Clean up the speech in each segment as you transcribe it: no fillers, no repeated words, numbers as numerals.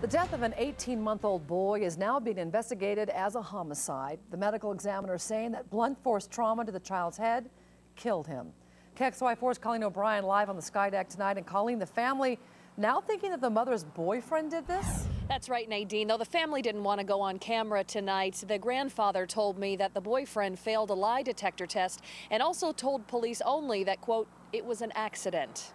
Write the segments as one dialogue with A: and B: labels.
A: The death of an 18-month-old boy is now being investigated as a homicide. The medical examiner is saying that blunt force trauma to the child's head killed him. KXLY4's Colleen O'Brien live on the Sky Deck tonight. And Colleen, the family now thinking that the mother's boyfriend did this?
B: That's right, Nadine. Though the family didn't want to go on camera tonight, the grandfather told me that the boyfriend failed a lie detector test and also told police only that, quote, it was an accident.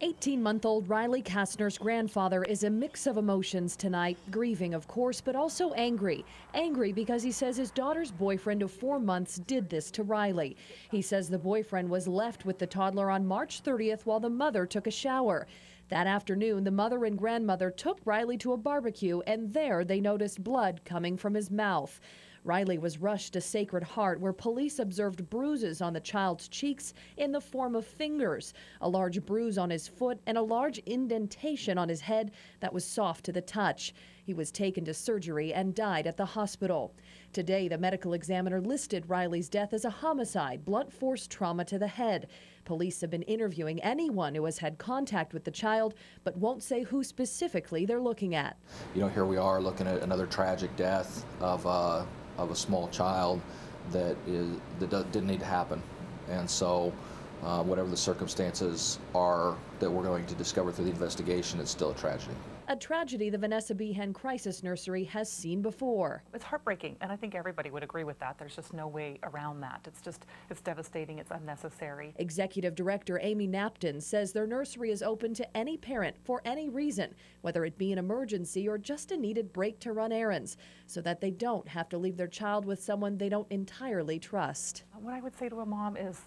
B: 18-month-old Riley Kastner's grandfather is a mix of emotions tonight, grieving, of course, but also angry. Angry because he says his daughter's boyfriend of 4 months did this to Riley. He says the boyfriend was left with the toddler on March 30th while the mother took a shower. That afternoon, the mother and grandmother took Riley to a barbecue, and there they noticed blood coming from his mouth. Riley was rushed to Sacred Heart, where police observed bruises on the child's cheeks in the form of fingers, a large bruise on his foot, and a large indentation on his head that was soft to the touch. He was taken to surgery and died at the hospital. Today, the medical examiner listed Riley's death as a homicide, blunt force trauma to the head. Police have been interviewing anyone who has had contact with the child, but won't say who specifically they're looking at.
C: You know, here we are looking at another tragic death of a small child that didn't need to happen. And so whatever the circumstances are that we're going to discover through the investigation, it's still a tragedy.
B: A tragedy the Vanessa Behan Crisis Nursery has seen before.
D: It's heartbreaking, and I think everybody would agree with that. There's just no way around that. It's devastating, it's unnecessary.
B: Executive Director Amy Napton says their nursery is open to any parent for any reason, whether it be an emergency or just a needed break to run errands, so that they don't have to leave their child with someone they don't entirely trust.
D: What I would say to a mom is,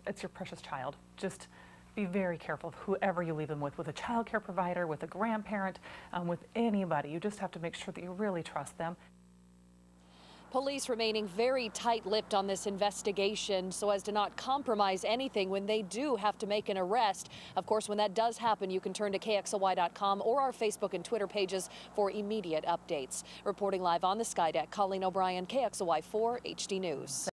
D: it's your precious child. Just be very careful of whoever you leave them with a child care provider, with a grandparent, with anybody. You just have to make sure that you really trust them.
B: Police remaining very tight-lipped on this investigation so as to not compromise anything when they do have to make an arrest. Of course, when that does happen, you can turn to KXLY.com or our Facebook and Twitter pages for immediate updates. Reporting live on the Sky Deck, Colleen O'Brien, KXLY4 HD News.